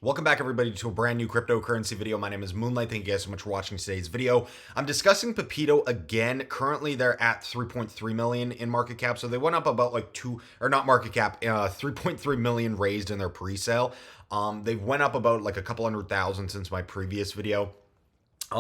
Welcome back everybody to a brand new cryptocurrency video. My name is Moonlight. Thank you guys so much for watching today's video. I'm discussing Pepeto again. Currently they're at 3.3 million in market cap. So they went up about like not market cap, 3.3 million raised in their pre-sale. They went up about like a couple 100,000 since my previous video.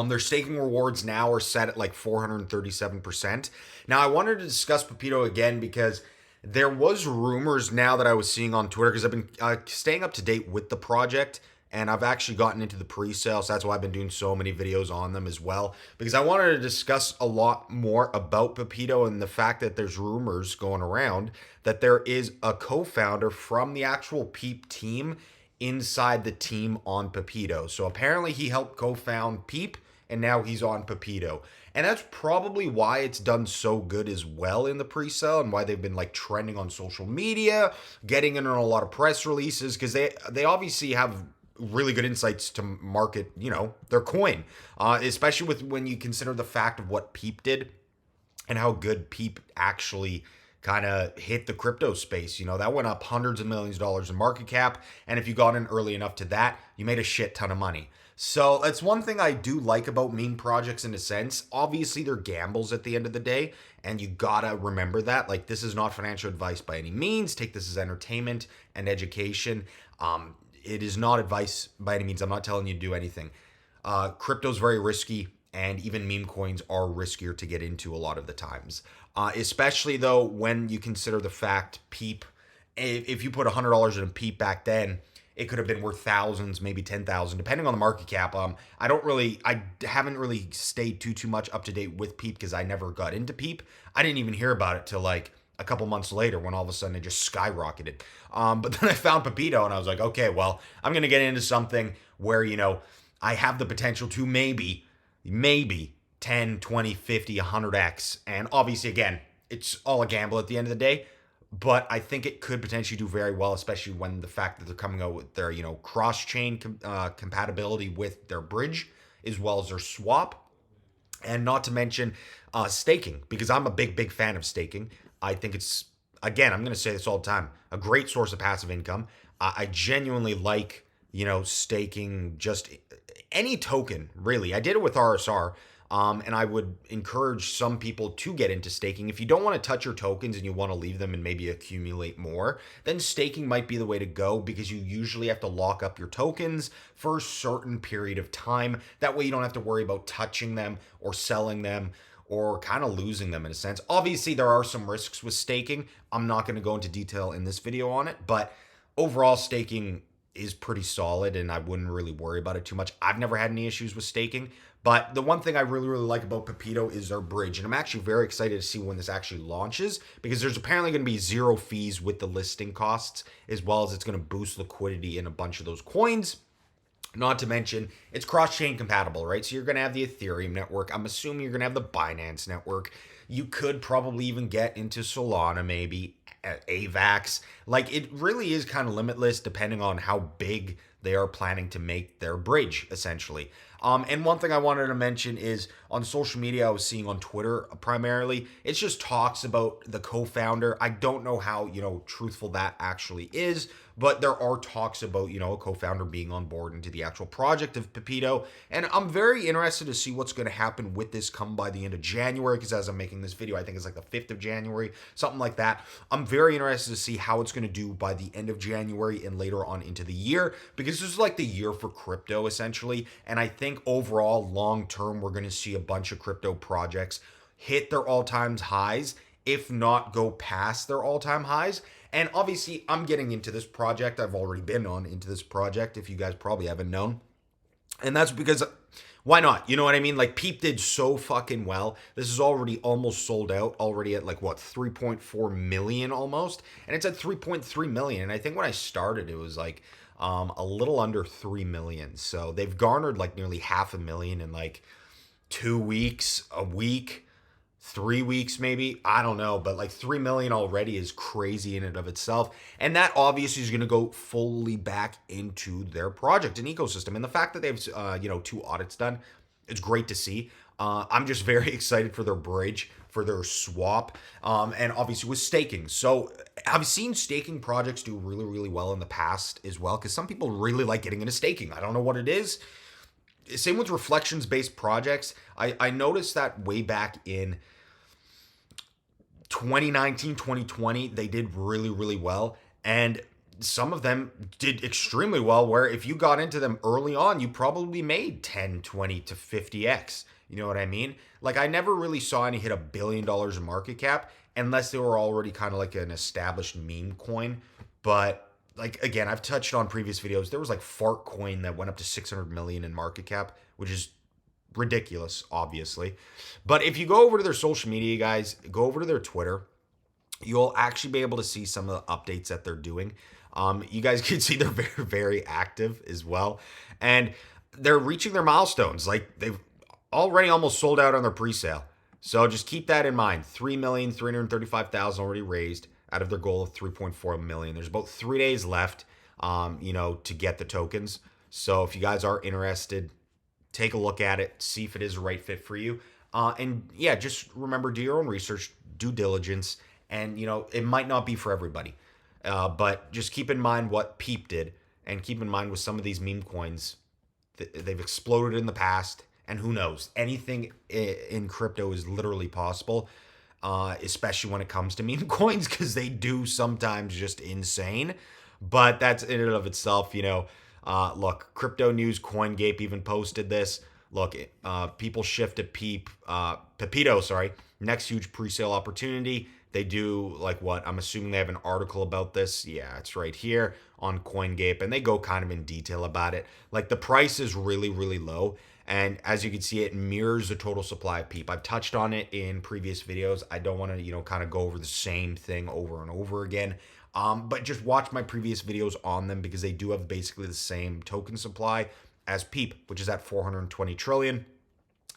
Their staking rewards now are set at like 437%. Now I wanted to discuss Pepeto again because there was rumors now that I was seeing on Twitter because I've been staying up to date with the project and I've actually gotten into the pre-sale. So that's why I've been doing so many videos on them as well, because I wanted to discuss a lot more about Pepeto and the fact that there's rumors going around that there is a co-founder from the actual Peep team inside the team on Pepeto. So apparently he helped co-found Peep and now he's on Pepeto. And that's probably why it's done so good as well in the pre-sale and why they've been like trending on social media, getting in on a lot of press releases, because they obviously have really good insights to market, their coin, especially with when you consider the fact of what Peep did and how good Peep actually kind of hit the crypto space. That went up hundreds of millions of dollars in market cap. And if you got in early enough to that, you made a shit ton of money. So that's one thing I do like about meme projects in a sense. Obviously, they're gambles at the end of the day, and you gotta remember that. Like, this is not financial advice by any means. Take this as entertainment and education. It is not advice by any means. I'm not telling you to do anything. Crypto's very risky, and even meme coins are riskier to get into a lot of the times. Especially, though, when you consider the fact Peep, if you put $100 in a Peep back then, it could have been worth thousands, maybe 10,000, depending on the market cap. I haven't really stayed too much up to date with Peep because I never got into Peep. I didn't even hear about it till like a couple months later when all of a sudden it just skyrocketed. But then I found Pepeto and I was like, okay, well, I'm going to get into something where, I have the potential to maybe 10, 20, 50, 100x. And obviously, again, it's all a gamble at the end of the day. But I think it could potentially do very well, especially when the fact that they're coming out with their, cross-chain compatibility with their bridge, as well as their swap. And not to mention staking, because I'm a big fan of staking. I think it's, again, I'm going to say this all the time, a great source of passive income. I genuinely like, staking just any token, really. I did it with RSR. And I would encourage some people to get into staking. If you don't want to touch your tokens and you want to leave them and maybe accumulate more, then staking might be the way to go, because you usually have to lock up your tokens for a certain period of time. That way you don't have to worry about touching them or selling them or kind of losing them in a sense. Obviously, there are some risks with staking. I'm not going to go into detail in this video on it, but overall staking is pretty solid and I wouldn't really worry about it too much. I've never had any issues with staking. But the one thing I really like about Pepeto is their bridge. And I'm actually very excited to see when this actually launches, because there's apparently going to be zero fees with the listing costs, as well as it's going to boost liquidity in a bunch of those coins. Not to mention, it's cross-chain compatible, right? So you're going to have the Ethereum network. I'm assuming you're going to have the Binance network. You could probably even get into Solana, maybe, AVAX. Like, it really is kind of limitless depending on how big they are planning to make their bridge, essentially. And one thing I wanted to mention is on social media, I was seeing on Twitter primarily, it's just talks about the co-founder. I don't know how, truthful that actually is, but there are talks about, a co-founder being on board into the actual project of Pepeto. And I'm very interested to see what's going to happen with this come by the end of January, because as I'm making this video, I think it's like the 5th of January, something like that. I'm very interested to see how it's going to do by the end of January and later on into the year, because this is like the year for crypto, essentially. And I think overall, long term, we're going to see a bunch of crypto projects hit their all-time highs, if not go past their all-time highs. And obviously, I'm getting into this project. I've already been into this project, if you guys probably haven't known. And that's because, why not? You know what I mean? Like, Peep did so fucking well. This is already almost sold out, already at like, 3.4 million almost. And it's at 3.3 million. And I think when I started, it was like a little under 3 million. So they've garnered like nearly 500,000 in like 2 weeks, a week, 3 weeks maybe. I don't know, but like 3 million already is crazy in and of itself. And that obviously is going to go fully back into their project and ecosystem. And the fact that they have, 2 audits done, it's great to see. I'm just very excited for their bridge. for their swap, and obviously with staking. So I've seen staking projects do really, really well in the past as well, because some people really like getting into staking. I don't know what it is. Same with reflections-based projects. I noticed that way back in 2019, 2020, they did really, really well. And some of them did extremely well, where if you got into them early on, you probably made 10, 20 to 50x. You know what I mean? Like, I never really saw any hit $1 billion in market cap unless they were already kind of like an established meme coin. But like, again, I've touched on previous videos. There was like Fart Coin that went up to 600 million in market cap, which is ridiculous, obviously. But if you go over to their social media, guys, go over to their Twitter, you'll actually be able to see some of the updates that they're doing. You guys can see they're very, very active as well. And they're reaching their milestones. Like, they've already almost sold out on their pre-sale. So just keep that in mind. 3,335,000 already raised out of their goal of 3.4 million. There's about 3 days left, to get the tokens. So if you guys are interested, take a look at it, see if it is the right fit for you. And yeah, just remember, do your own research, due diligence, and it might not be for everybody. But just keep in mind what Peep did, and keep in mind with some of these meme coins, they've exploded in the past, and who knows? Anything in crypto is literally possible, especially when it comes to meme coins, because they do sometimes just insane. But that's in and of itself, look, Crypto News, CoinGape even posted this. Look, people shift to Pepeto, next huge pre-sale opportunity. They do like what? I'm assuming they have an article about this. Yeah, it's right here on CoinGape, and they go kind of in detail about it. Like, the price is really, really low, and as you can see, it mirrors the total supply of Peep. I've touched on it in previous videos. I don't want to, kind of go over the same thing over and over again. But just watch my previous videos on them, because they do have basically the same token supply as Peep, which is at 420 trillion.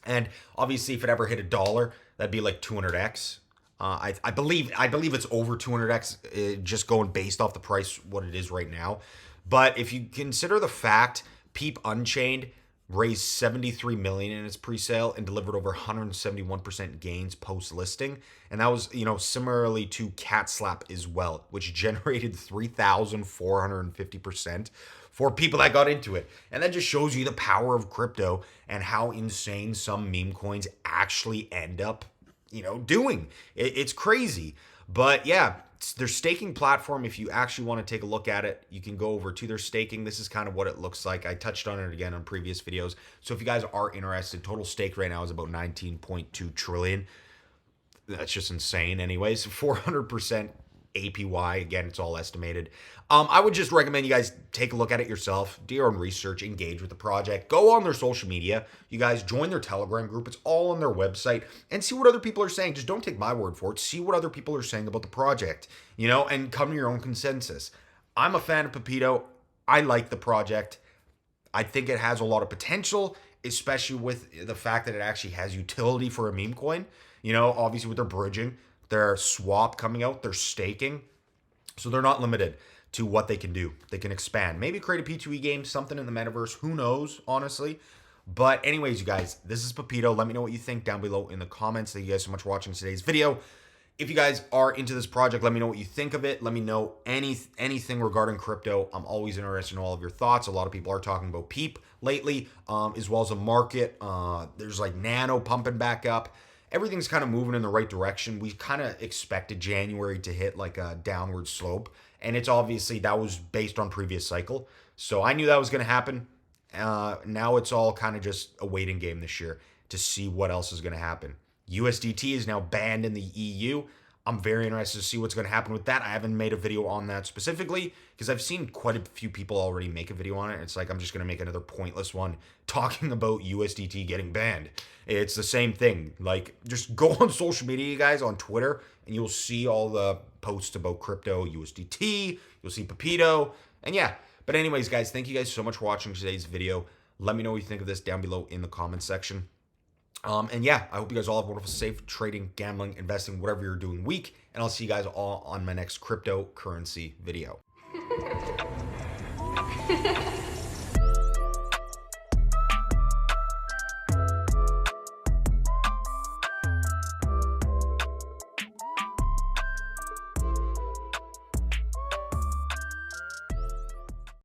And obviously, if it ever hit $1, that'd be like 200x. I believe it's over 200x, just going based off the price, what it is right now. But if you consider the fact Peep Unchained raised 73 million in its pre-sale and delivered over 171% gains post-listing, and that was, similarly to Cat Slap as well, which generated 3,450% for people that got into it. And that just shows you the power of crypto and how insane some meme coins actually end up doing. It's crazy. But yeah, their staking platform, if you actually want to take a look at it, you can go over to their staking. This is kind of what it looks like. I touched on it again on previous videos. So if you guys are interested, total stake right now is about 19.2 trillion. That's just insane. Anyways, 400% APY. Again, it's all estimated. I would just recommend you guys take a look at it yourself, do your own research, engage with the project, go on their social media. You guys join their Telegram group. It's all on their website, and see what other people are saying. Just don't take my word for it. See what other people are saying about the project, and come to your own consensus. I'm a fan of Pepeto. I like the project. I think it has a lot of potential, especially with the fact that it actually has utility for a meme coin. Obviously with their bridging, their swap coming out, their staking. So they're not limited to what they can do. They can expand. Maybe create a P2E game, something in the metaverse. Who knows, honestly. But anyways, you guys, this is Pepeto. Let me know what you think down below in the comments. Thank you guys so much for watching today's video. If you guys are into this project, let me know what you think of it. Let me know anything regarding crypto. I'm always interested in all of your thoughts. A lot of people are talking about Peep lately, as well as the market. There's like Nano pumping back up. Everything's kind of moving in the right direction. We kind of expected January to hit like a downward slope, and it's obviously that was based on previous cycle. So I knew that was going to happen. Now it's all kind of just a waiting game this year to see what else is going to happen. USDT is now banned in the EU. I'm very interested to see what's going to happen with that. I haven't made a video on that specifically because I've seen quite a few people already make a video on it. It's like I'm just going to make another pointless one talking about USDT getting banned. It's the same thing. Like, just go on social media, you guys, on Twitter, and you'll see all the posts about crypto, USDT. You'll see Pepeto. And yeah. But anyways, guys, thank you guys so much for watching today's video. Let me know what you think of this down below in the comments section. And yeah, I hope you guys all have a wonderful, safe trading, gambling, investing, whatever you're doing week. And I'll see you guys all on my next cryptocurrency video.